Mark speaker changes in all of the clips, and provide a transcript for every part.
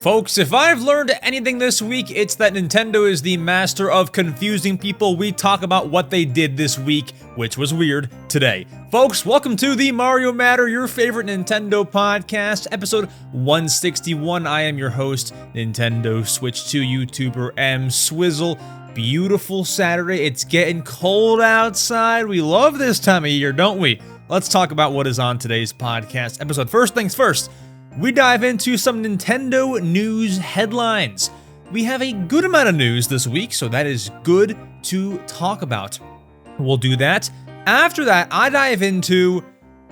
Speaker 1: Folks, if I've learned anything this week, it's that Nintendo is the master of confusing people. We talk about what they did this week, which was weird, today. Folks, welcome to the Mario Matter, your favorite Nintendo podcast, episode 161. I am your host, Nintendo Switch 2 YouTuber EmSwizzle. Beautiful Saturday. It's getting cold outside. We love this time of year, don't we? Let's talk about what is on today's podcast episode. First things first. We dive into some Nintendo news headlines. We have a good amount of news this week, so that is good to talk about. We'll do that. After that, I dive into...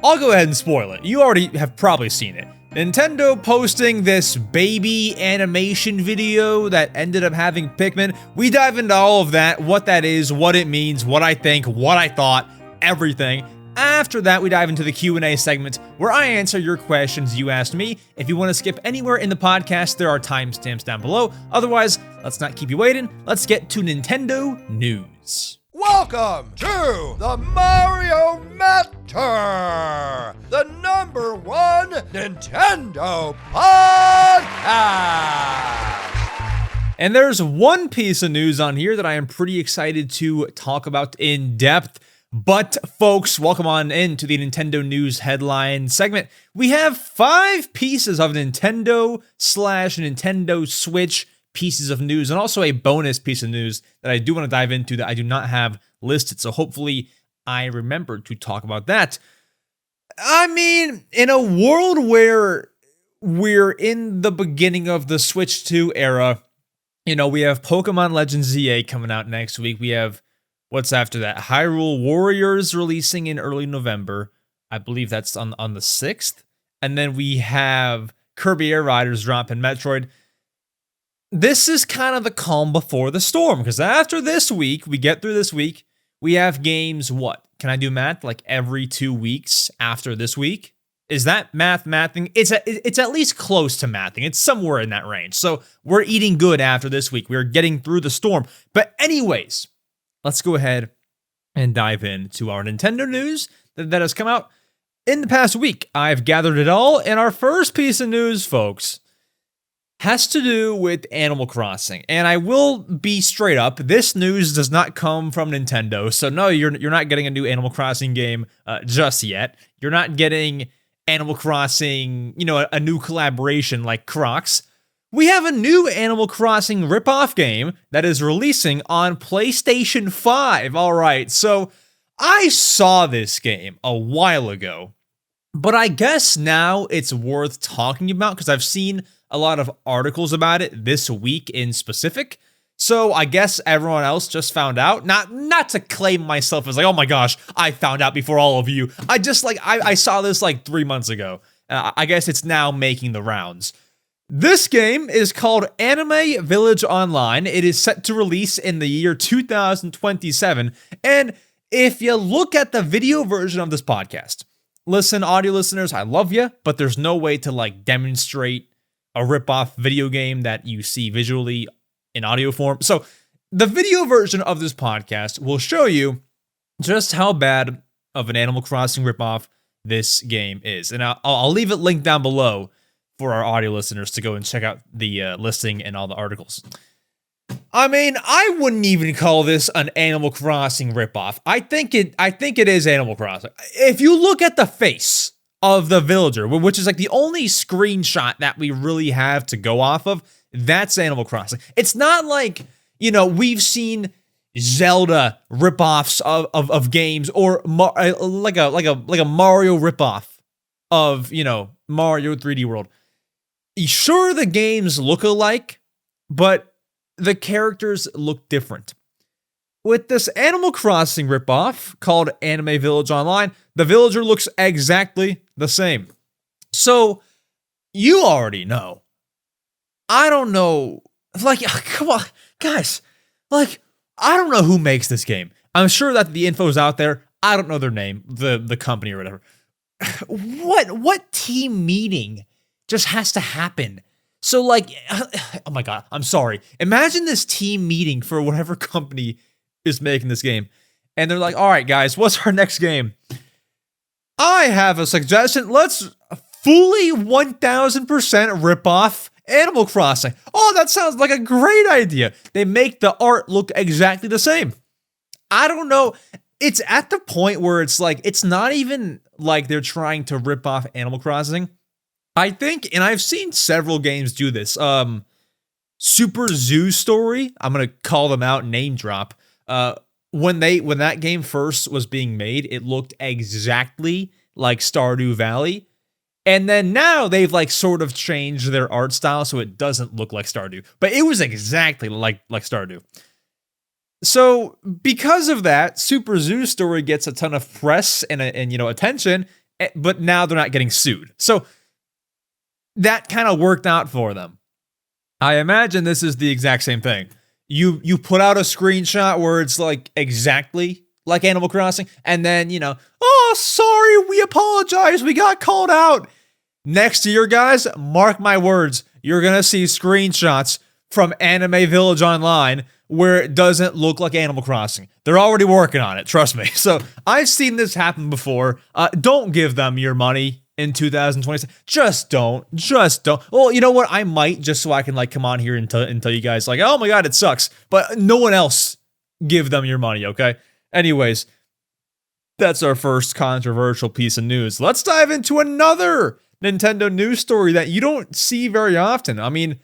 Speaker 1: I'll go ahead and spoil it. You already have probably seen it. Nintendo posting this baby animation video that ended up having Pikmin. We dive into all of that, what that is, what it means, what I think, what I thought, everything. After that, we dive into the Q&A segment where I answer your questions you asked me. If you want to skip anywhere in the podcast, there are timestamps down below. Otherwise, let's not keep you waiting. Let's get to Nintendo news.
Speaker 2: Welcome to the Mario Matter, the #1 Nintendo podcast.
Speaker 1: And there's one piece of news on here that I am pretty excited to talk about in depth. But folks, welcome on into the Nintendo news headline segment. We have 5 pieces of Nintendo/Nintendo Switch pieces of news, and also a bonus piece of news that I do want to dive into that I do not have listed. So hopefully I remember to talk about that. I mean, in a world where we're in the beginning of the Switch 2 era, you know, we have Pokémon Legends ZA coming out next week. We have what's after that? Hyrule Warriors releasing in early November. I believe that's on the 6th. And then we have Kirby Air Riders dropping Metroid. This is kind of the calm before the storm, because after this week, we get through this week, we have games, what? Can I do math? Like every 2 weeks after this week? Is that mathing? It's at least close to mathing. It's somewhere in that range. So we're eating good after this week. We're getting through the storm. But anyways, let's go ahead and dive into our Nintendo news that has come out in the past week. I've gathered it all, and our first piece of news, folks, has to do with Animal Crossing. And I will be straight up, this news does not come from Nintendo, so no, you're not getting a new Animal Crossing game just yet. You're not getting Animal Crossing, you know, a new collaboration like Crocs. We have a new Animal Crossing ripoff game that is releasing on PlayStation 5. All right, so I saw this game a while ago, but I guess now it's worth talking about because I've seen a lot of articles about it this week in specific. So I guess everyone else just found out. Not to claim myself as like, oh my gosh, I found out before all of you. I saw this like 3 months ago. I guess it's now making the rounds. This game is called Anime Village Online. It is set to release in the year 2027. And if you look at the video version of this podcast, listen, audio listeners, I love you, but there's no way to like demonstrate a ripoff video game that you see visually in audio form. So the video version of this podcast will show you just how bad of an Animal Crossing ripoff this game is. And I'll leave it linked down below for our audio listeners to go and check out the listing and all the articles. I mean, I wouldn't even call this an Animal Crossing ripoff. I think it is Animal Crossing. If you look at the face of the villager, which is like the only screenshot that we really have to go off of, that's Animal Crossing. It's not like, you know, we've seen Zelda ripoffs of games or like a Mario ripoff of, you know, Mario 3D World. Sure, the games look alike, but the characters look different. With this Animal Crossing ripoff called Anime Village Online, the villager looks exactly the same. So, you already know. I don't know. Like, come on, guys. Like, I don't know who makes this game. I'm sure that the info's out there. I don't know their name, the company or whatever. What team meeting just has to happen? So like, oh my God, I'm sorry. Imagine this team meeting for whatever company is making this game. And they're like, all right, guys, what's our next game? I have a suggestion. Let's fully 1000% rip off Animal Crossing. Oh, that sounds like a great idea. They make the art look exactly the same. I don't know. It's at the point where it's like, it's not even like they're trying to rip off Animal Crossing. I think, and I've seen several games do this. Super Zoo Story, I'm gonna call them out, name drop. When that game first was being made, it looked exactly like Stardew Valley. And then now they've like sort of changed their art style so it doesn't look like Stardew. But it was exactly like Stardew. So because of that, Super Zoo Story gets a ton of press and attention, but now they're not getting sued. So that kind of worked out for them. I imagine this is the exact same thing. You put out a screenshot where it's like exactly like Animal Crossing, and then, oh, sorry, we apologize, we got called out. Next year, guys, mark my words, you're gonna see screenshots from Anime Village Online where it doesn't look like Animal Crossing. They're already working on it, trust me. So I've seen this happen before. Don't give them your money in 2026. Just don't. Well, you know what? I might, just so I can come on here and tell you guys oh my god, it sucks. But no one else give them your money, okay? Anyways, that's our first controversial piece of news. Let's dive into another Nintendo news story that you don't see very often. I mean,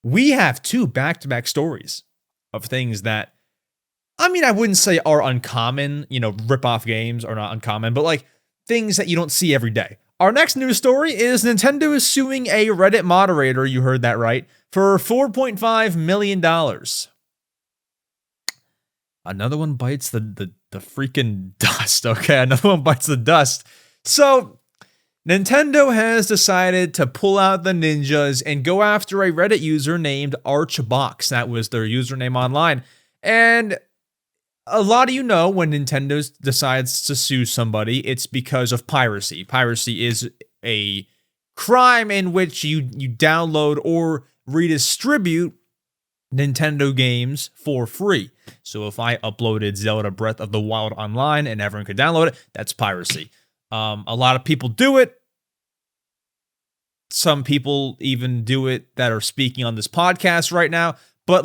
Speaker 1: we have two back-to-back stories of things that, I wouldn't say are uncommon, rip-off games are not uncommon, but things that you don't see every day. Our next news story is Nintendo is suing a Reddit moderator, you heard that right, for $4.5 million. Another one bites the freaking dust, okay? Another one bites the dust. So, Nintendo has decided to pull out the ninjas and go after a Reddit user named Archbox. That was their username online. And a lot of you know when Nintendo decides to sue somebody, it's because of piracy. Piracy is a crime in which you download or redistribute Nintendo games for free. So if I uploaded Zelda Breath of the Wild online and everyone could download it, that's piracy. A lot of people do it. Some people even do it that are speaking on this podcast right now. But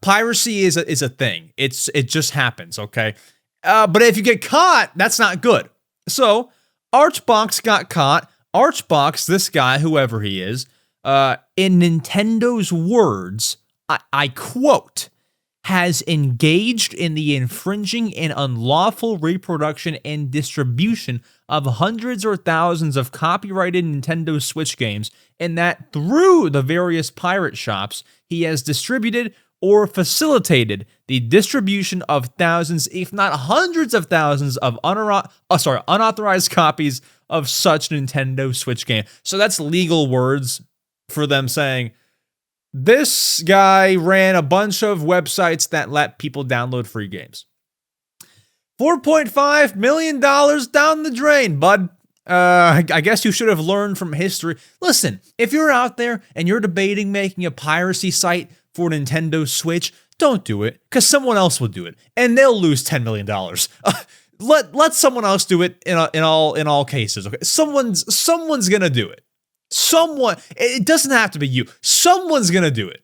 Speaker 1: piracy is a thing. It just happens, okay? But if you get caught, that's not good. So Archbox got caught. Archbox, this guy, whoever he is, in Nintendo's words, I quote, has engaged in the infringing and unlawful reproduction and distribution of hundreds or thousands of copyrighted Nintendo Switch games, and that through the various pirate shops, he has distributed or facilitated the distribution of thousands, if not hundreds of thousands of unauthorized copies of such Nintendo Switch game. So that's legal words for them saying, this guy ran a bunch of websites that let people download free games. $4.5 million down the drain, bud. I guess you should have learned from history. Listen, if you're out there and you're debating making a piracy site for Nintendo Switch, don't do it, because someone else will do it, and they'll lose $10 million. Let someone else do it in all cases. Okay, someone's gonna do it. It doesn't have to be you. Someone's gonna do it.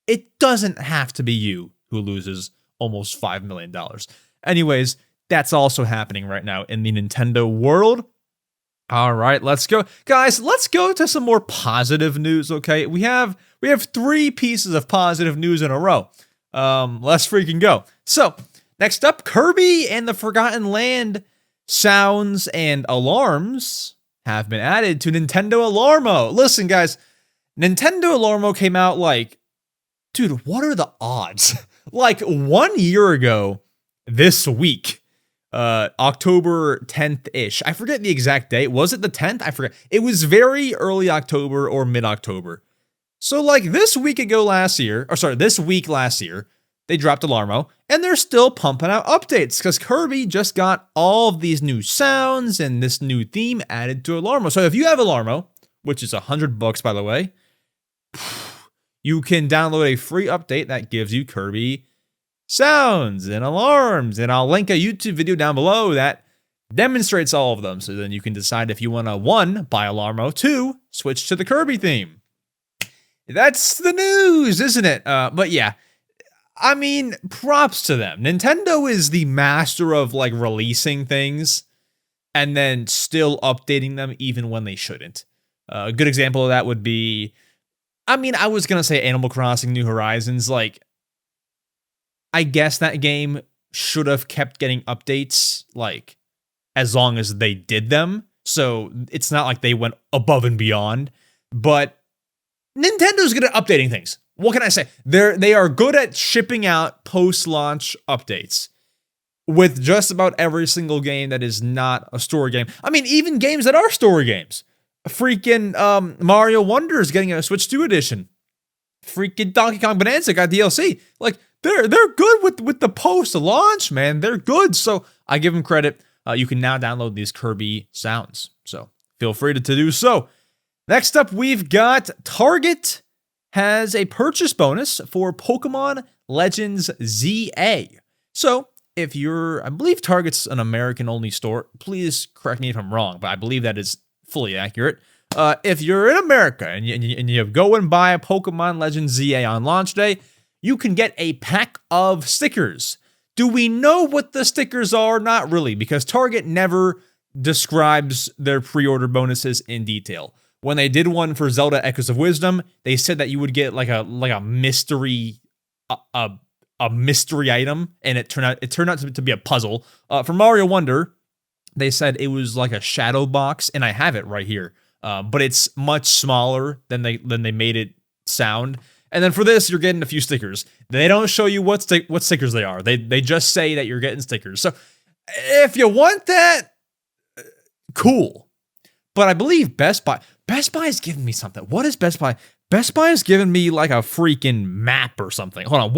Speaker 1: It doesn't have to be you who loses almost $5 million. Anyways, that's also happening right now in the Nintendo world. All right, let's go. Guys, let's go to some more positive news, okay? We have 3 pieces of positive news in a row. Let's freaking go. So, next up, Kirby and the Forgotten Land sounds and alarms have been added to Nintendo Alarmo. Listen, guys, Nintendo Alarmo came out dude, what are the odds? 1 year ago this week, October 10th-ish. I forget the exact date. Was it the 10th? I forget. It was very early October or mid-October. So this week last year, they dropped Alarmo, and they're still pumping out updates because Kirby just got all of these new sounds and this new theme added to Alarmo. So if you have Alarmo, which is $100 by the way, you can download a free update that gives you Kirby sounds and alarms, and I'll link a YouTube video down below that demonstrates all of them. So then you can decide if you want to 1, buy Alarmo, 2, switch to the Kirby theme. That's the news, isn't it? But yeah, I mean, props to them. Nintendo is the master of like releasing things and then still updating them even when they shouldn't. A good example of that would be, I mean, I was going to say Animal Crossing New Horizons. Like, I guess that game should have kept getting updates, like, as long as they did them. So it's not like they went above and beyond. But Nintendo's good at updating things. What can I say? They are good at shipping out post-launch updates with just about every single game that is not a story game. I mean, even games that are story games. Freaking Mario Wonder is getting a Switch 2 edition. Freaking Donkey Kong Bonanza got DLC. Like, they're good with the post-launch, man. They're good. So I give them credit. You can now download these Kirby sounds. So feel free to do so. Next up, we've got Target has a purchase bonus for Pokémon Legends ZA. So if I believe Target's an American-only store. Please correct me if I'm wrong, but I believe that is fully accurate. If you're in America and you go and buy a Pokemon Legends ZA on launch day, you can get a pack of stickers. Do we know what the stickers are? Not really, because Target never describes their pre-order bonuses in detail. When they did one for Zelda Echoes of Wisdom, they said that you would get like a mystery a mystery item, and it turned out to be a puzzle. For Mario Wonder, they said it was like a shadow box, and I have it right here. But it's much smaller than they made it sound. And then for this, you're getting a few stickers. They don't show you what stickers they are. They just say that you're getting stickers. So if you want that, cool. But I believe Best Buy is giving me something. What is Best Buy? Best Buy is giving me like a freaking map or something. Hold on.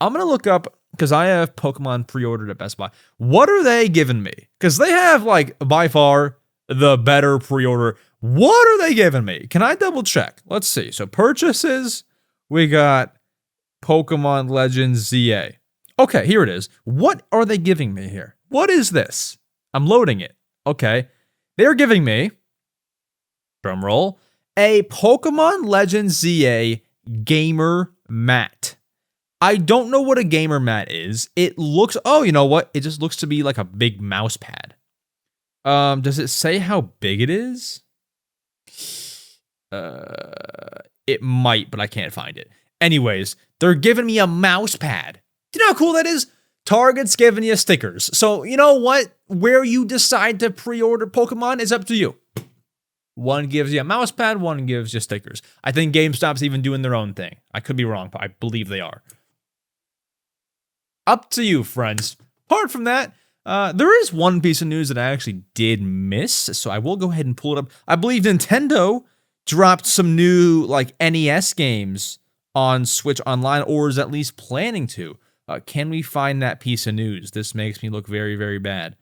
Speaker 1: I'm going to look up, because I have Pokemon pre-ordered at Best Buy. What are they giving me? Because they have like by far the better pre-order. What are they giving me? Can I double check? Let's see. So purchases, we got Pokemon Legends ZA. Okay, here it is. What are they giving me here? What is this? I'm loading it. Okay. They're giving me, drum roll, a Pokemon Legends ZA gamer mat. I don't know what a gamer mat is. It looks, oh, you know what? It just looks to be like a big mouse pad. Does it say how big it is? It might, but I can't find it. Anyways, they're giving me a mouse pad. Do you know how cool that is? Target's giving you stickers. So, you know what? Where you decide to pre-order Pokemon is up to you. One gives you a mouse pad, one gives you stickers. I think GameStop's even doing their own thing. I could be wrong, but I believe they are. Up to you, friends. Apart from that, there is one piece of news that I actually did miss, so I will go ahead and pull it up. I believe Nintendo dropped some new like NES games on Switch Online, or is at least planning to. Can we find that piece of news? This makes me look very, very bad.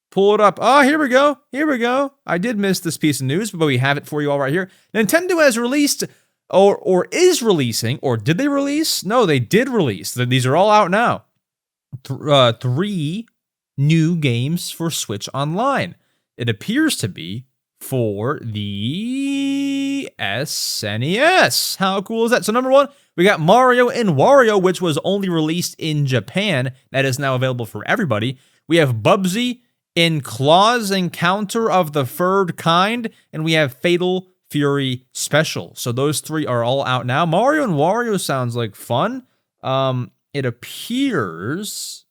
Speaker 1: Pull it up. Oh, here we go. Here we go. I did miss this piece of news, but we have it for you all right here. Nintendo has released, or is releasing, or did they release? No, they did release. These are all out now. 3 new games for Switch Online. It appears to be for the SNES. How cool is that? So number 1, we got Mario and Wario, which was only released in Japan. That is now available for everybody. We have Bubsy in Claw's Encounter of the Third Kind, and we have Fatal Fury Special. So those 3 are all out now. Mario and Wario sounds like fun. It appears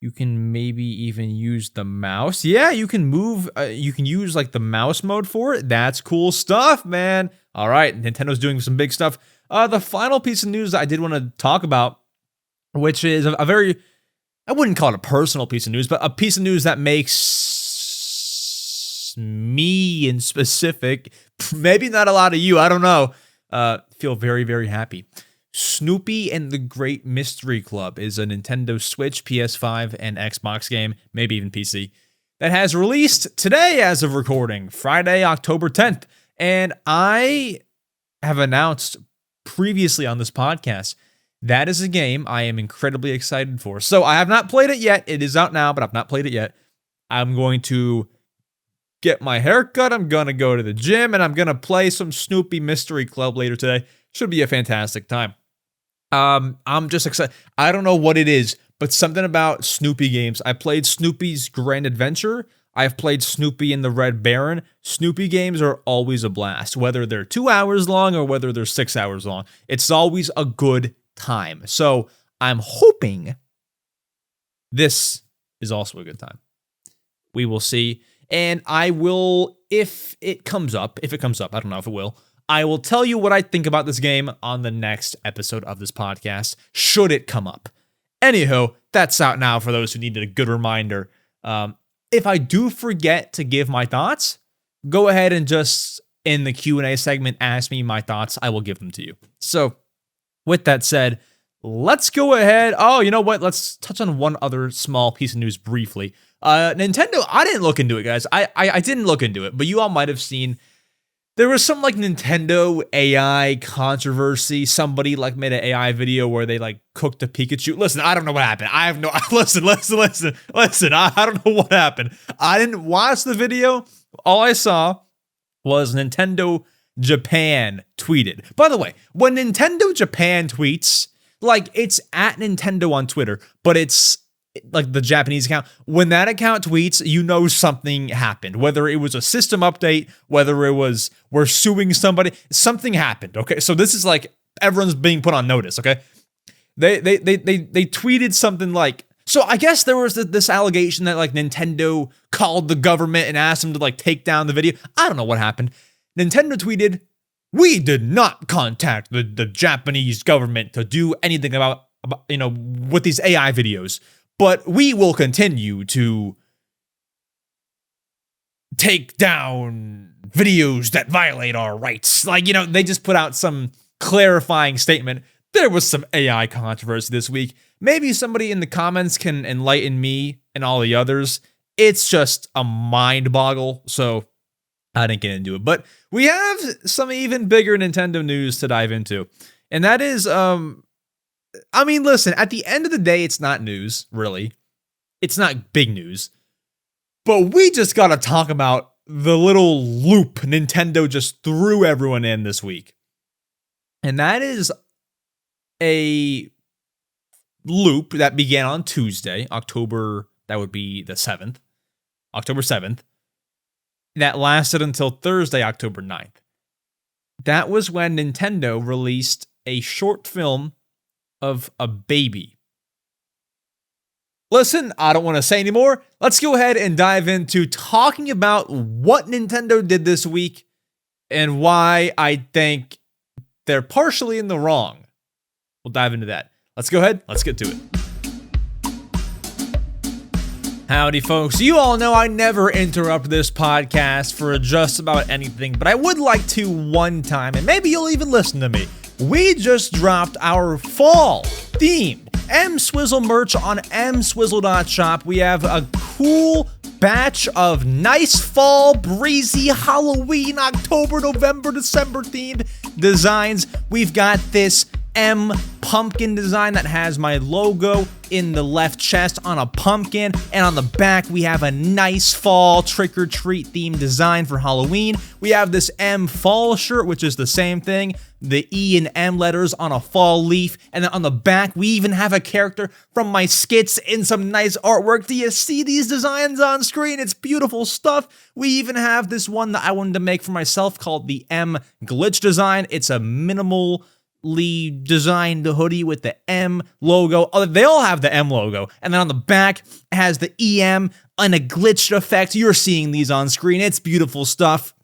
Speaker 1: you can maybe even use the mouse. Yeah, you can move. You can use like the mouse mode for it. That's cool stuff, man. All right, Nintendo's doing some big stuff. The final piece of news that I did want to talk about, which is a very, I wouldn't call it a personal piece of news, but a piece of news that makes me in specific, maybe not a lot of you, I don't know, feel very, very happy. Snoopy and the Great Mystery Club is a Nintendo Switch, PS5, and Xbox game, maybe even PC, that has released today as of recording, Friday, October 10th. And I have announced previously on this podcast that is a game I am incredibly excited for. So I have not played it yet. It is out now, but I've not played it yet. I'm going to get my hair cut. I'm going to go to the gym, and I'm going to play some Snoopy Mystery Club later today. Should be a fantastic time. I'm just excited. I don't know what it is, but something about Snoopy games. I played Snoopy's Grand Adventure. I've played Snoopy and the Red Baron. Snoopy games are always a blast, whether they're 2 hours long or whether they're 6 hours long. It's always a good time. So I'm hoping this is also a good time. We will see. And I will, if it comes up, I don't know if it will, I will tell you what I think about this game on the next episode of this podcast, should it come up. Anywho, that's out now for those who needed a good reminder. If I do forget to give my thoughts, go ahead and just, in the Q&A segment, ask me my thoughts. I will give them to you. So, with that said, let's go ahead. Oh, you know what? Let's touch on one other small piece of news briefly. Nintendo, I didn't look into it, guys. I didn't look into it, but you all might have seen there was some like Nintendo AI controversy. Somebody like made an AI video where they like cooked a Pikachu. Listen, I don't know what happened. I have no, listen. I don't know what happened. I didn't watch the video. All I saw was Nintendo Japan tweeted. By the way, when Nintendo Japan tweets, like it's at Nintendo on Twitter, but it's like the Japanese account. When that account tweets, you know something happened. Whether it was a system update, whether it was we're suing somebody, something happened. Okay, so this is like everyone's being put on notice. Okay, they tweeted something like. So I guess there was this allegation that like Nintendo called the government and asked them to like take down the video. I don't know what happened. Nintendo tweeted, "We did not contact the Japanese government to do anything about with these AI videos. But we will continue to take down videos that violate our rights." Like, they just put out some clarifying statement. There was some AI controversy this week. Maybe somebody in the comments can enlighten me and all the others. It's just a mind boggle, so I didn't get into it. But we have some even bigger Nintendo news to dive into. And that is, listen, at the end of the day, it's not news, really. It's not big news. But we just got to talk about the little loop Nintendo just threw everyone in this week. And that is a loop that began on Tuesday, that would be the 7th, October 7th, that lasted until Thursday, October 9th. That was when Nintendo released a short film of a baby. Listen, I don't want to say anymore. Let's go ahead and dive into talking about what Nintendo did this week and why I think they're partially in the wrong. We'll dive into that. Let's go ahead. Let's get to it. Howdy, folks. You all know I never interrupt this podcast for just about anything, but I would like to one time, and maybe you'll even listen to me. We just dropped our fall-themed EmSwizzle merch on EmSwizzle.shop. We have a cool batch of nice fall, breezy, Halloween, October, November, December themed designs. We've got this M pumpkin design that has my logo in the left chest on a pumpkin, and on the back we have a nice fall trick-or-treat themed design for Halloween. We have this M fall shirt, which is the same thing, the E and M letters on a fall leaf, and then on the back we even have a character from my skits in some nice artwork. Do you see these designs on screen? It's beautiful stuff. We even have this one that I wanted to make for myself called the M glitch design. It's a minimal designed hoodie with the M logo. Oh, they all have the M logo. And then on the back it has the EM and a glitched effect. You're seeing these on screen. It's beautiful stuff.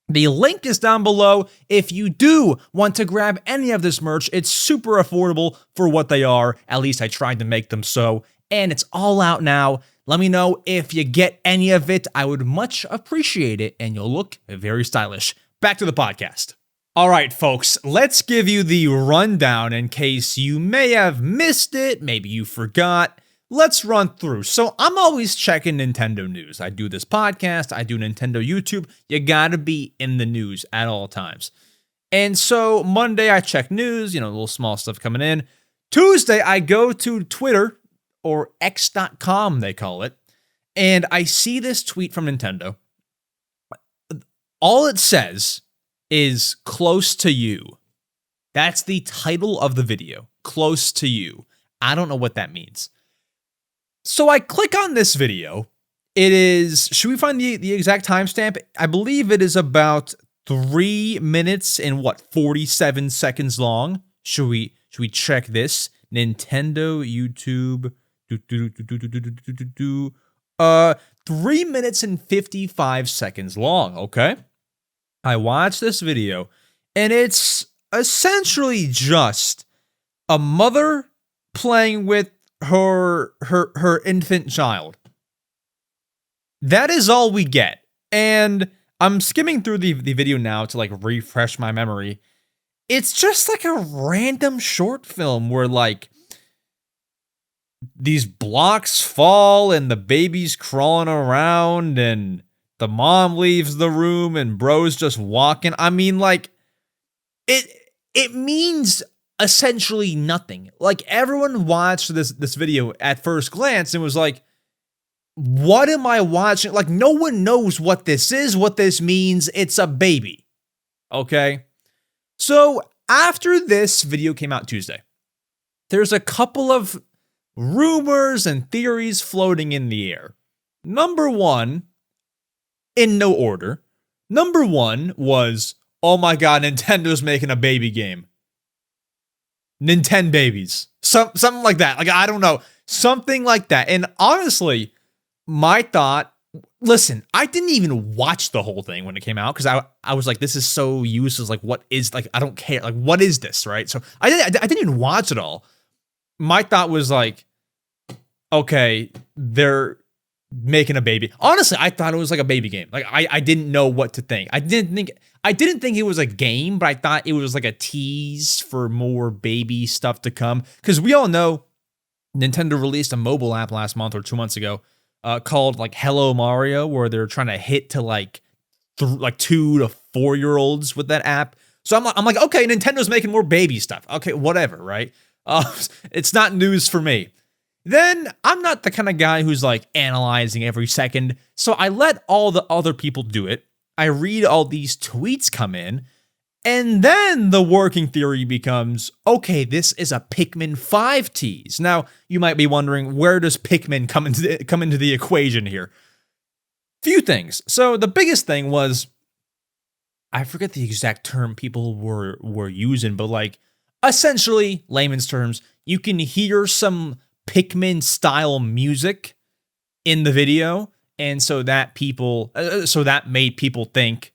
Speaker 1: The link is down below if you do want to grab any of this merch. It's super affordable for what they are. At least I tried to make them so. And it's all out now. Let me know if you get any of it. I would much appreciate it, and you'll look very stylish. Back to the podcast. All right, folks, let's give you the rundown in case you may have missed it, maybe you forgot. Let's run through. So I'm always checking Nintendo news. I do this podcast, I do Nintendo YouTube. You gotta be in the news at all times. And so Monday I check news, little small stuff coming in. Tuesday I go to Twitter, or X.com they call it, And I see this tweet from Nintendo. All it says is close to you. That's the title of the video. Close to you. I don't know what that means. So I click on this video. It is, should we find the exact timestamp? I believe it is about 3 minutes and 47 seconds long. Should we check this? Nintendo YouTube. 3 minutes and 55 seconds long, okay? I watched this video, and it's essentially just a mother playing with her infant child. That is all we get. And I'm skimming through the video now to like refresh my memory. It's just like a random short film where like these blocks fall and the baby's crawling around and the mom leaves the room and bro's just walking. I mean, like, it means essentially nothing. Like, everyone watched this video at first glance and was like, what am I watching? Like, no one knows what this is, what this means. It's a baby. Okay? So, after this video came out Tuesday, there's a couple of rumors and theories floating in the air. Number one, in no order, number one was, oh my god, Nintendo's making a baby game. Nintendo babies. Something like that. Like, I don't know. Something like that. And honestly, my thought, listen, I didn't even watch the whole thing when it came out because I was like, this is so useless. Like, what is, like, I don't care. Like, what is this, right? So I didn't even watch it all. My thought was like, okay, they're making a baby. Honestly, I thought it was like a baby game. Like, I didn't know what to think. I didn't think it was a game, but I thought it was like a tease for more baby stuff to come. Because we all know Nintendo released a mobile app last month or 2 months ago called like Hello Mario, where they're trying to hit to like 2 to 4 year olds with that app. So I'm like, okay, Nintendo's making more baby stuff. Okay, whatever, right? It's not news for me. Then I'm not the kind of guy who's like analyzing every second, so I let all the other people do it. I read all these tweets come in, and then the working theory becomes, okay, this is a Pikmin 5 tease. Now, you might be wondering, where does Pikmin come into the equation here? Few things. So the biggest thing was, I forget the exact term people were using, but like, essentially, layman's terms, you can hear some Pikmin style music in the video, and so that made people think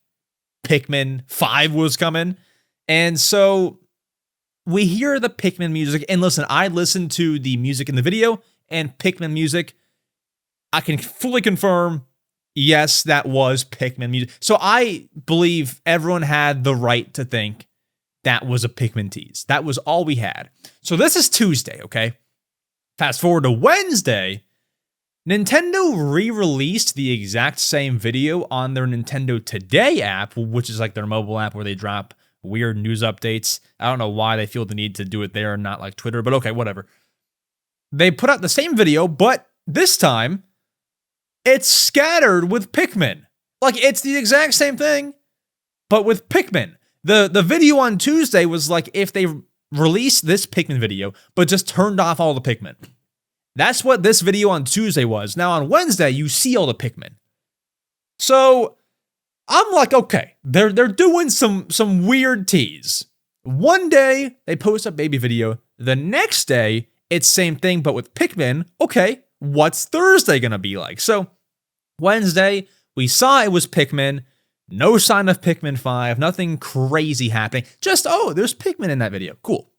Speaker 1: Pikmin 5 was coming. And so we hear the Pikmin music, and listen, I listened to the music in the video and Pikmin music. I can fully confirm, yes, that was Pikmin music. So I believe everyone had the right to think that was a Pikmin tease. That was all we had. So this is Tuesday, okay? Fast forward to Wednesday, Nintendo re-released the exact same video on their Nintendo Today app, which is like their mobile app where they drop weird news updates. I don't know why they feel the need to do it there and not like Twitter, but okay, whatever. They put out the same video, but this time, it's scattered with Pikmin. Like, it's the exact same thing, but with Pikmin. The video on Tuesday was like if they released this Pikmin video, but just turned off all the Pikmin. That's what this video on Tuesday was. Now on Wednesday, you see all the Pikmin. So I'm like, okay, they're doing some weird tease. One day they post a baby video. The next day, it's same thing, but with Pikmin. Okay, what's Thursday gonna be like? So Wednesday, we saw it was Pikmin. No sign of Pikmin 5, nothing crazy happening. Just, oh, there's Pikmin in that video. Cool.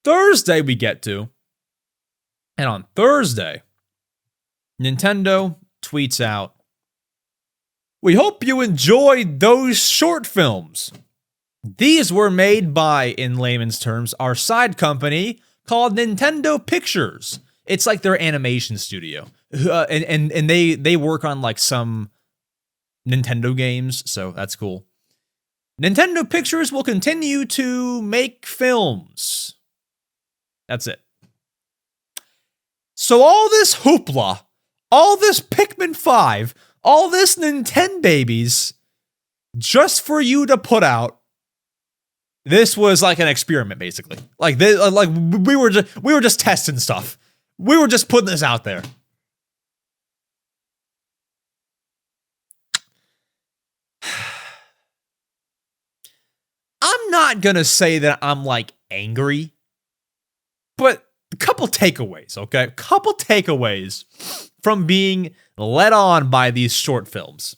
Speaker 1: Thursday we get to. And on Thursday, Nintendo tweets out, "We hope you enjoyed those short films. These were made by, in layman's terms, our side company called Nintendo Pictures." It's like their animation studio. And they work on like some Nintendo games, so that's cool. Nintendo Pictures will continue to make films. That's it. So all this hoopla, all this Pikmin 5, all this Nintendo babies, just for you to put out. This was like an experiment, basically. Like we were just testing stuff. We were just putting this out there. I'm not gonna say that I'm like angry, but a couple takeaways, okay? A couple takeaways from being led on by these short films.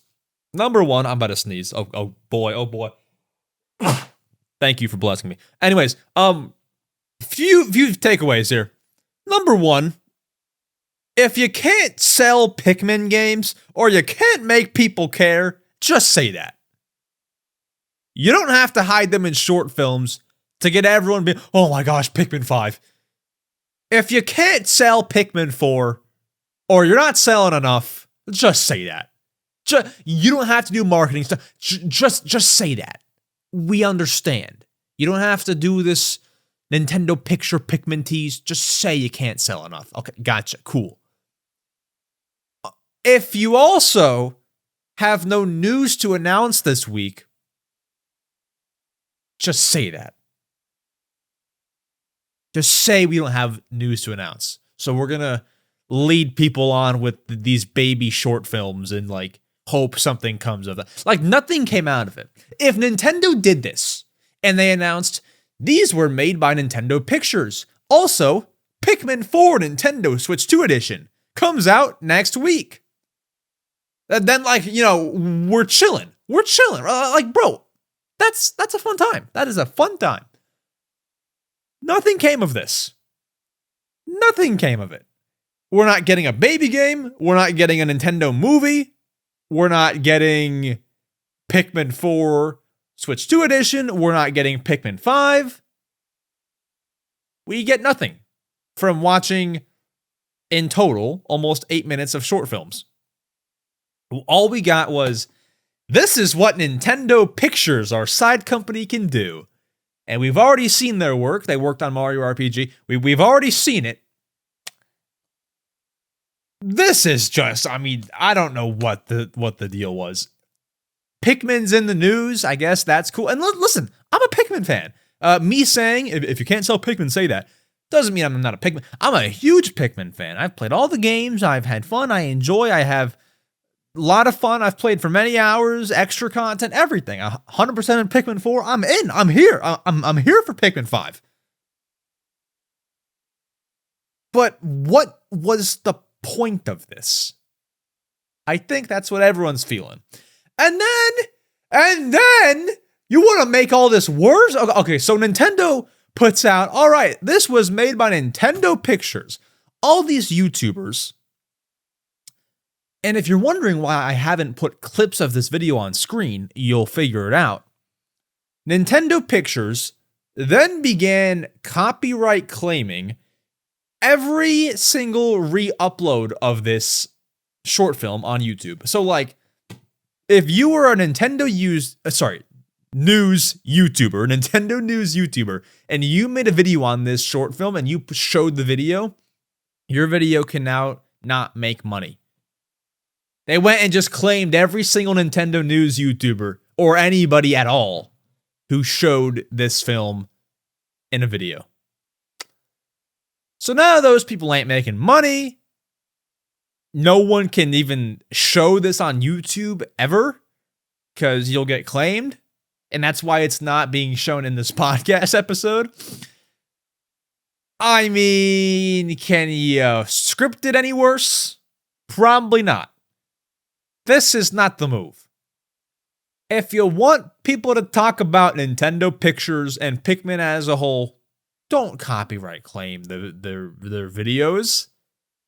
Speaker 1: Number one, I'm about to sneeze. Oh boy. Thank you for blessing me. Anyways, few takeaways here. Number one, if you can't sell Pikmin games or you can't make people care, just say that. You don't have to hide them in short films to get everyone to be, oh my gosh, Pikmin 5. If you can't sell Pikmin 4 or you're not selling enough, just say that. You don't have to do marketing stuff. Just say that. We understand. You don't have to do this Nintendo picture Pikmin tease. Just say you can't sell enough. Okay, gotcha. Cool. If you also have no news to announce this week, just say that. Just say we don't have news to announce. So we're going to lead people on with these baby short films and like hope something comes of that. Like nothing came out of it. If Nintendo did this and they announced these were made by Nintendo Pictures. Also, Pikmin 4 Nintendo Switch 2 edition comes out next week. Then like, you know, we're chilling. We're chilling. Like, bro, that's a fun time. That is a fun time. Nothing came of this. Nothing came of it. We're not getting a baby game. We're not getting a Nintendo movie. We're not getting Pikmin 4 Switch 2 edition. We're not getting Pikmin 5. We get nothing from watching, in total, almost 8 minutes of short films. All we got was, this is what Nintendo Pictures, our side company, can do. And we've already seen their work. They worked on Mario RPG. We've already seen it. This is just, I mean, I don't know what the deal was. Pikmin's in the news. I guess that's cool. And listen, I'm a Pikmin fan. Me saying, if you can't sell Pikmin, say that, doesn't mean I'm not a Pikmin. I'm a huge Pikmin fan. I've played all the games. I've had fun. I enjoy. I have a lot of fun. I've played for many hours, extra content, everything. 100% in Pikmin 4. I'm in. I'm here. I'm here for Pikmin 5. But what was the point of this? I think that's what everyone's feeling. And then you want to make all this worse? Okay, so Nintendo puts out, all right, this was made by Nintendo Pictures. All these YouTubers. And if you're wondering why I haven't put clips of this video on screen, you'll figure it out. Nintendo Pictures then began copyright claiming every single re-upload of this short film on YouTube. So like, if you were a Nintendo news YouTuber, and you made a video on this short film and you showed the video, your video can now not make money. They went and just claimed every single Nintendo news YouTuber or anybody at all who showed this film in a video. So now those people ain't making money. No one can even show this on YouTube ever because you'll get claimed. And that's why it's not being shown in this podcast episode. I mean, can you script it any worse? Probably not. This is not the move. If you want people to talk about Nintendo Pictures and Pikmin as a whole, don't copyright claim their videos.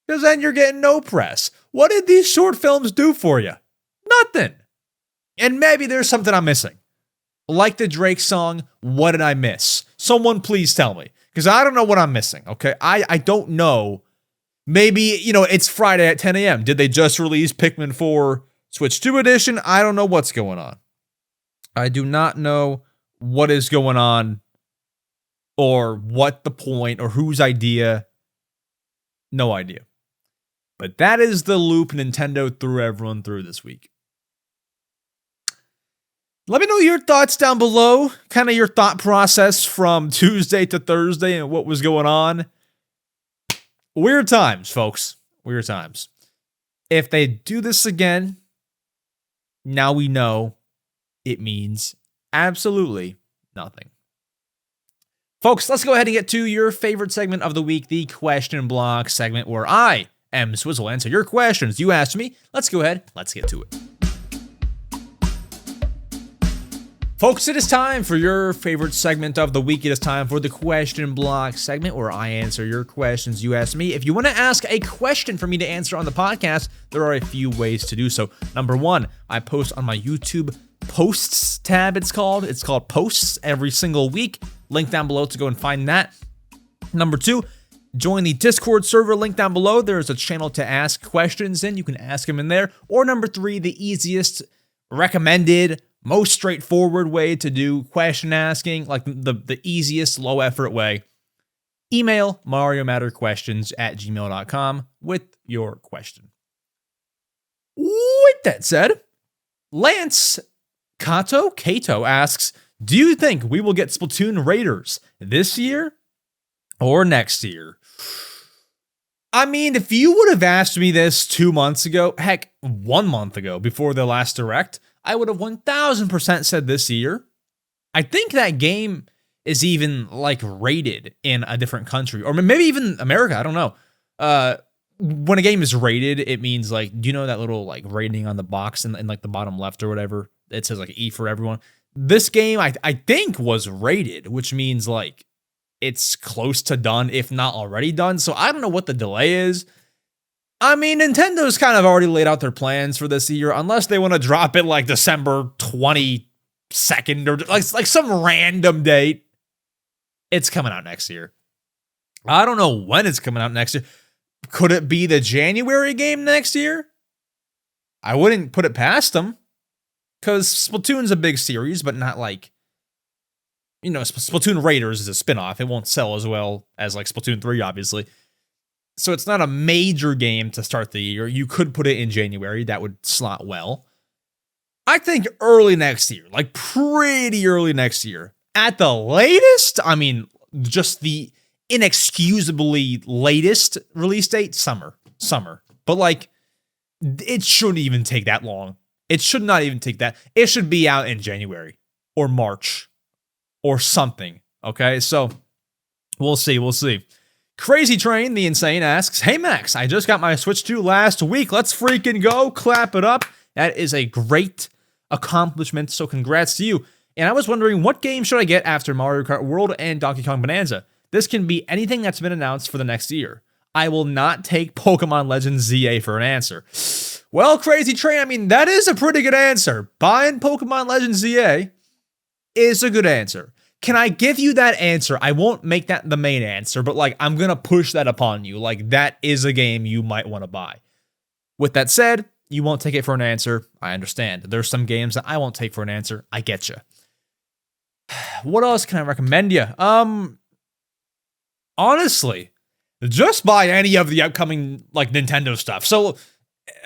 Speaker 1: Because then you're getting no press. What did these short films do for you? Nothing. And maybe there's something I'm missing. Like the Drake song, what did I miss? Someone please tell me. Because I don't know what I'm missing, okay? I don't know. Maybe, it's Friday at 10 a.m. Did they just release Pikmin 4 Switch 2 edition? I don't know what's going on. I do not know what is going on or what the point or whose idea. No idea. But that is the loop Nintendo threw everyone through this week. Let me know your thoughts down below, kind of your thought process from Tuesday to Thursday and what was going on. Weird times, folks. Weird times. If they do this again, now we know it means absolutely nothing. Folks, let's go ahead and get to your favorite segment of the week, the question block segment, where I, EmSwizzle, answer your questions you asked me. Let's go ahead. Let's get to it. Folks, it is time for your favorite segment of the week. It is time for the question block segment where I answer your questions you asked me. If you want to ask a question for me to answer on the podcast, there are a few ways to do so. Number one, I post on my YouTube posts tab, it's called. It's called posts every single week. Link down below to go and find that. Number two, join the Discord server, link down below. There's a channel to ask questions in. You can ask them in there. Or number three, the easiest recommended, most straightforward way to do question asking, like the easiest low effort way. Email mariomatterquestions@gmail.com with your question. With that said, Lance Kato asks, do you think we will get Splatoon Raiders this year or next year? I mean, if you would have asked me this 2 months ago, heck, 1 month ago before the last Direct, I would have 1000% said this year. I think that game is even like rated in a different country, or maybe even America. I don't know. When a game is rated, it means like, do you know that little like rating on the box in like the bottom left or whatever? It says like E for everyone. This game, I think, was rated, which means like it's close to done, if not already done. So I don't know what the delay is. I mean, Nintendo's kind of already laid out their plans for this year, unless they want to drop it like December 22nd or like some random date. It's coming out next year. I don't know when it's coming out next year. Could it be the January game next year? I wouldn't put it past them, because Splatoon's a big series, but not like, you know, Splatoon Raiders is a spinoff. It won't sell as well as like Splatoon 3, obviously. So it's not a major game to start the year. You could put it in January. That would slot well. I think early next year, like pretty early next year. At the latest, I mean, just the inexcusably latest release date, summer. But like, it shouldn't even take that long. It should not even take that. It should be out in January or March or something. Okay, so we'll see. Crazy Train, the Insane, asks, hey Max, I just got my Switch 2 last week. Let's freaking go. Clap it up. That is a great accomplishment, so congrats to you. And I was wondering, what game should I get after Mario Kart World and Donkey Kong Bonanza? This can be anything that's been announced for the next year. I will not take Pokemon Legends ZA for an answer. Well, Crazy Train, I mean, that is a pretty good answer. Buying Pokemon Legends ZA is a good answer. Can I give you that answer? I won't make that the main answer, but like, I'm going to push that upon you. Like, that is a game you might want to buy. With that said, you won't take it for an answer. I understand. There's some games that I won't take for an answer. I get you. What else can I recommend you? Honestly, just buy any of the upcoming like Nintendo stuff. So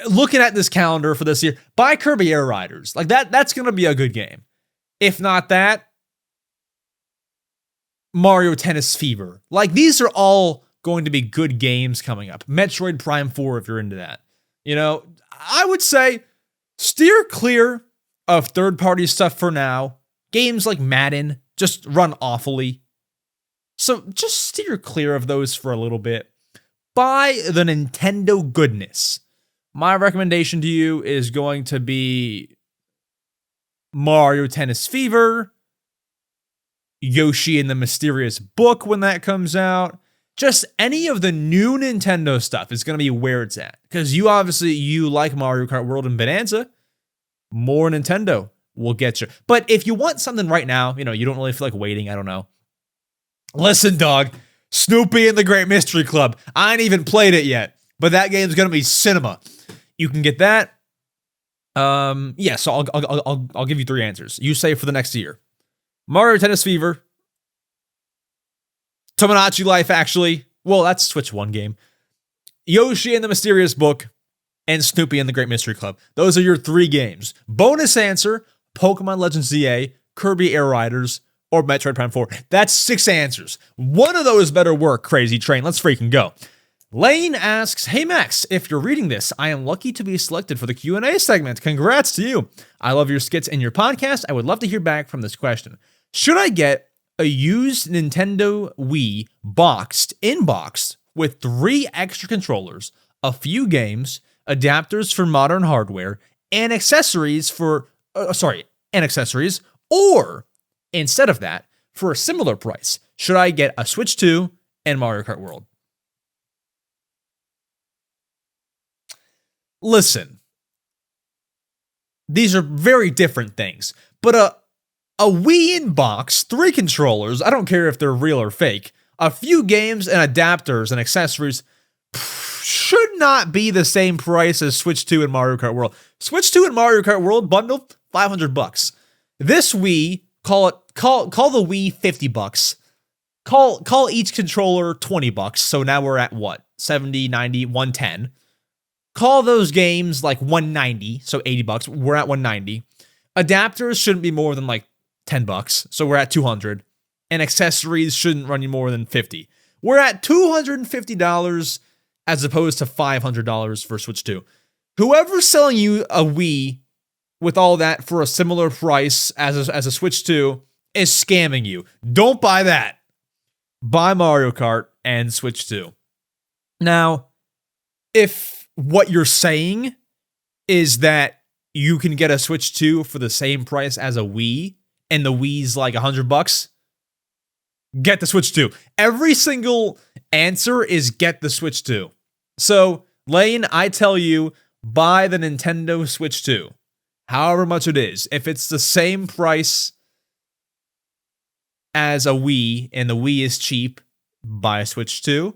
Speaker 1: looking at this calendar for this year, buy Kirby Air Riders. Like that's going to be a good game. If not that, Mario Tennis Fever. Like, these are all going to be good games coming up. Metroid Prime 4, if you're into that. You know, I would say steer clear of third-party stuff for now. Games like Madden just run awfully. So just steer clear of those for a little bit. Buy the Nintendo goodness. My recommendation to you is going to be Mario Tennis Fever, Yoshi and the Mysterious Book when that comes out. Just any of the new Nintendo stuff is going to be where it's at. Because you like Mario Kart World and Bonanza. More Nintendo will get you. But if you want something right now, you know, you don't really feel like waiting, I don't know. Listen, dog. Snoopy and the Great Mystery Club. I ain't even played it yet. But that game's going to be cinema. You can get that. Yeah, so I'll give you 3 answers. You say for the next year. Mario Tennis Fever, Tomodachi Life, actually. Well, that's Switch 1 game. Yoshi and the Mysterious Book, and Snoopy and the Great Mystery Club. Those are your 3 games. Bonus answer, Pokemon Legends ZA, Kirby Air Riders, or Metroid Prime 4. That's 6 answers. One of those better work, Crazy Train. Let's freaking go. Lane asks, hey Max, if you're reading this, I am lucky to be selected for the Q&A segment. Congrats to you. I love your skits and your podcast. I would love to hear back from this question. Should I get a used Nintendo Wii inboxed with 3 extra controllers, a few games, adapters for modern hardware, and accessories or instead of that, for a similar price, should I get a Switch 2 and Mario Kart World? Listen, these are very different things, but a Wii inbox, 3 controllers, I don't care if they're real or fake, a few games and adapters and accessories should not be the same price as Switch 2 and Mario Kart World. Switch 2 and Mario Kart World bundle, $500. This Wii, call the Wii $50. Call each controller $20. So now we're at what? 70, 90, 110. Call those games like $190, so $80. We're at $190. Adapters shouldn't be more than like $10, so we're at $200. And accessories shouldn't run you more than $50. We're at $250 as opposed to $500 for Switch 2. Whoever's selling you a Wii with all that for a similar price as a Switch 2 is scamming you. Don't buy that. Buy Mario Kart and Switch 2. Now, if what you're saying is that you can get a Switch 2 for the same price as a Wii, and the Wii's like $100, get the Switch 2. Every single answer is get the Switch 2. So, Lane, I tell you, buy the Nintendo Switch 2. However much it is. If it's the same price as a Wii, and the Wii is cheap, buy a Switch 2.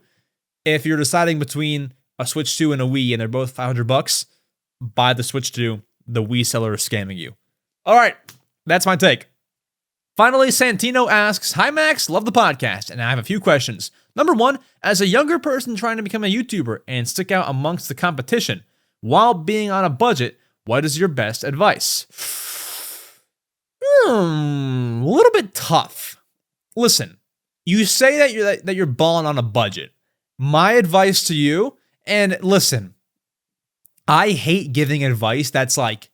Speaker 1: If you're deciding between a Switch 2 and a Wii, and they're both $500, buy the Switch 2. The Wii seller is scamming you. All right, that's my take. Finally, Santino asks, hi Max, love the podcast, and I have a few questions. Number 1, as a younger person trying to become a YouTuber and stick out amongst the competition while being on a budget, what is your best advice? A little bit tough. Listen, you say that you're balling on a budget. My advice to you, and listen, I hate giving advice that's like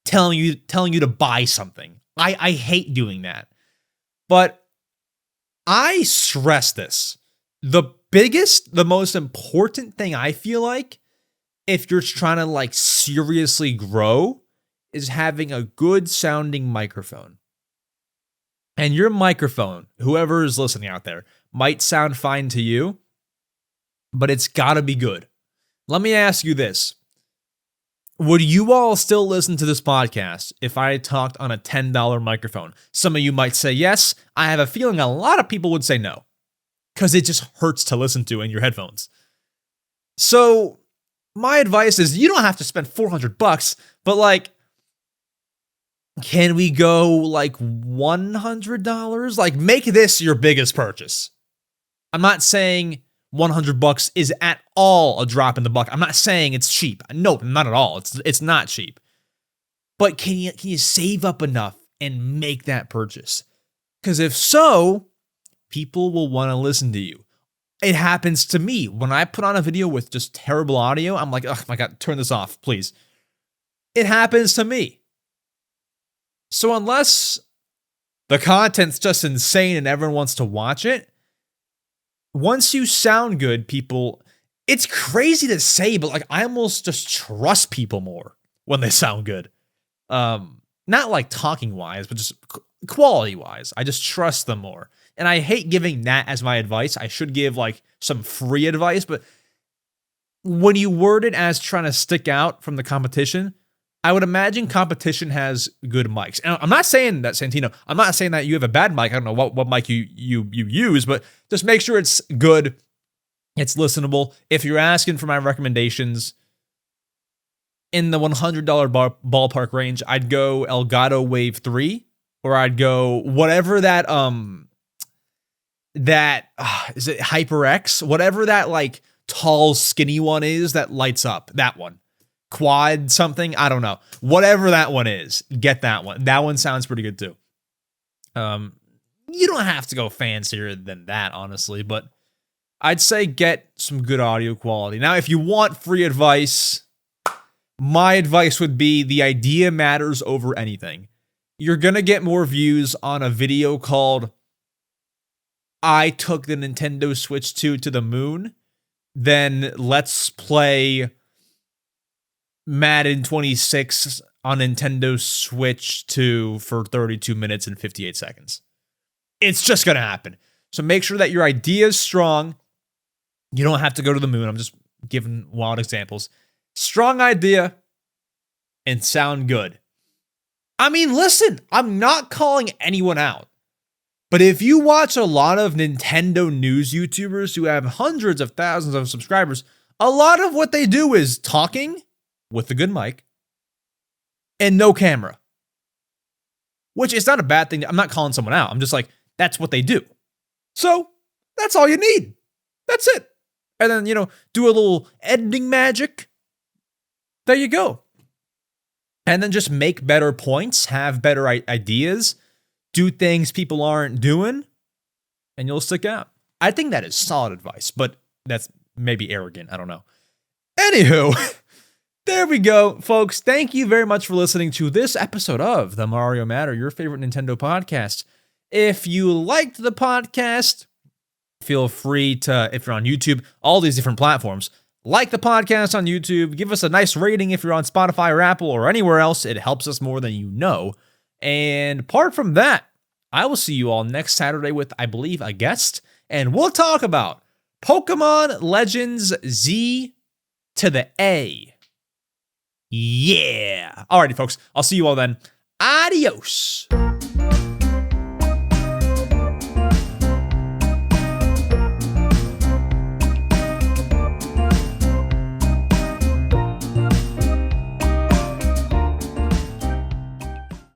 Speaker 1: telling you to buy something. I hate doing that. But I stress this. The most important thing I feel like if you're trying to like seriously grow is having a good sounding microphone. And your microphone, whoever is listening out there, might sound fine to you, but it's gotta be good. Let me ask you this. Would you all still listen to this podcast if I talked on a $10 microphone? Some of you might say yes. I have a feeling a lot of people would say no, because it just hurts to listen to in your headphones. So my advice is you don't have to spend $400, but like, can we go like $100? Like, make this your biggest purchase. I'm not saying $100 is at all a drop in the bucket. I'm not saying it's cheap. No, not at all. It's not cheap. But can you save up enough and make that purchase? Because if so, people will want to listen to you. It happens to me. When I put on a video with just terrible audio, I'm like, oh my God, turn this off, please. It happens to me. So unless the content's just insane and everyone wants to watch it, once you sound good, people, it's crazy to say, but like I almost just trust people more when they sound good. Not like talking wise, but just quality wise. I just trust them more. And I hate giving that as my advice. I should give like some free advice, but when you word it as trying to stick out from the competition, I would imagine competition has good mics. And I'm not saying that, Santino, I'm not saying that you have a bad mic. I don't know what mic you use, but just make sure it's good, it's listenable. If you're asking for my recommendations in the $100 ballpark range, I'd go Elgato Wave 3, or I'd go whatever that is it HyperX? Whatever that like tall, skinny one is that lights up. That one. Quad something, I don't know. Whatever that one is, get that one. That one sounds pretty good too. You don't have to go fancier than that, honestly, but I'd say get some good audio quality. Now, if you want free advice, my advice would be the idea matters over anything. You're going to get more views on a video called I Took the Nintendo Switch 2 to the Moon than let's play Madden 26 on Nintendo Switch 2 for 32 minutes and 58 seconds. It's just going to happen. So make sure that your idea is strong. You don't have to go to the moon. I'm just giving wild examples. Strong idea and sound good. I mean, listen, I'm not calling anyone out. But if you watch a lot of Nintendo news YouTubers who have hundreds of thousands of subscribers, a lot of what they do is talking with a good mic and no camera. Which is not a bad thing. I'm not calling someone out. I'm just like, that's what they do. So that's all you need. That's it. And then, do a little editing magic. There you go. And then just make better points, have better ideas, do things people aren't doing, and you'll stick out. I think that is solid advice, but that's maybe arrogant. I don't know. Anywho, there we go, folks. Thank you very much for listening to this episode of The Mario Matter, your favorite Nintendo podcast. If you liked the podcast, feel free to, if you're on YouTube, all these different platforms, like the podcast on YouTube, give us a nice rating if you're on Spotify or Apple or anywhere else. It helps us more than you know. And apart from that, I will see you all next Saturday with, I believe, a guest, and we'll talk about Pokemon Legends Z to the A. Yeah. Alrighty, folks. I'll see you all then. Adios.